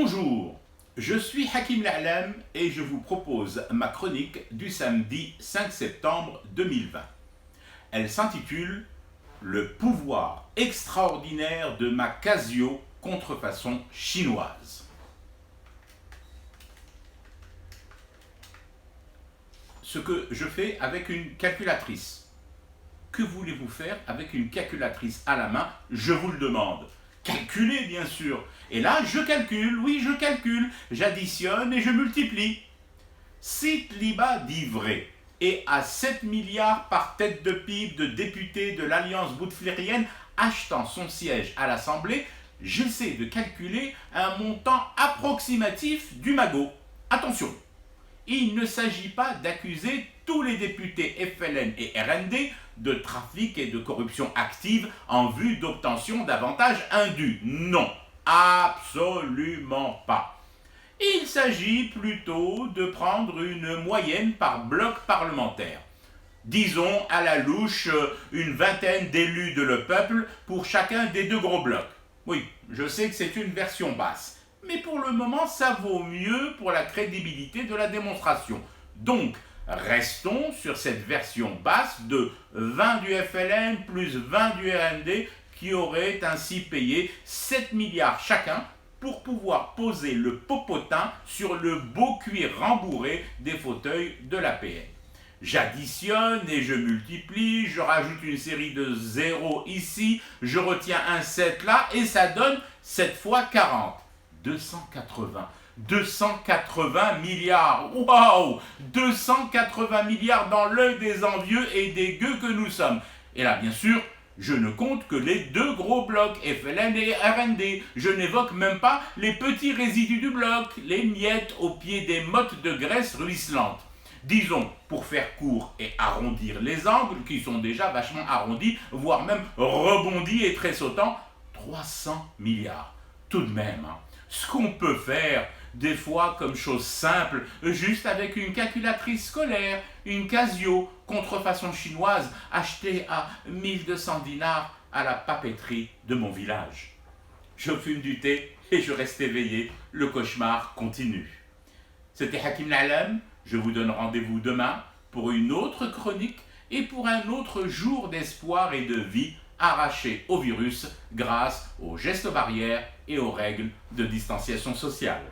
Bonjour, je suis Hakim L'A'lam et je vous propose ma chronique du samedi 5 septembre 2020. Elle s'intitule « Le pouvoir extraordinaire de ma Casio contrefaçon chinoise ». Ce que je fais avec une calculatrice. Que voulez-vous faire avec une calculatrice à la main? Je vous le demande. Calculer, bien sûr. Et là, je calcule, oui, je calcule. J'additionne et je multiplie. Cite Liba dit vrai. Et à 7 milliards par tête de pipe de députés de l'Alliance bouteflirienne achetant son siège à l'Assemblée, j'essaie de calculer un montant approximatif du magot. Attention, il ne s'agit pas d'accuser tous les députés FLN et RND de trafic et de corruption active en vue d'obtention d'avantages indus. Non, absolument pas. Il s'agit plutôt de prendre une moyenne par bloc parlementaire. Disons à la louche une vingtaine d'élus de le peuple pour chacun des deux gros blocs. Oui, je sais que c'est une version basse, mais pour le moment ça vaut mieux pour la crédibilité de la démonstration. Donc, restons sur cette version basse de 20 du FLN plus 20 du RND qui auraient ainsi payé 7 milliards chacun pour pouvoir poser le popotin sur le beau cuir rembourré des fauteuils de l'APN. J'additionne et je multiplie, je rajoute une série de zéros ici, je retiens un 7 là et ça donne 7 fois 40. 280 milliards, waouh, 280 milliards dans l'œil des envieux et des gueux que nous sommes. Et là, bien sûr, je ne compte que les deux gros blocs, FLN et RND. Je n'évoque même pas les petits résidus du bloc, les miettes au pied des mottes de graisse ruisselantes. Disons, pour faire court et arrondir les angles, qui sont déjà vachement arrondis, voire même rebondis et tressautants, 300 milliards. Tout de même, hein. Ce qu'on peut faire, des fois comme chose simple, juste avec une calculatrice scolaire, une Casio, contrefaçon chinoise, achetée à 1200 dinars à la papeterie de mon village. Je fume du thé et je reste éveillé, le cauchemar continue. C'était Hakim L'A'lam, je vous donne rendez-vous demain pour une autre chronique et pour un autre jour d'espoir et de vie arraché au virus grâce aux gestes barrières et aux règles de distanciation sociale.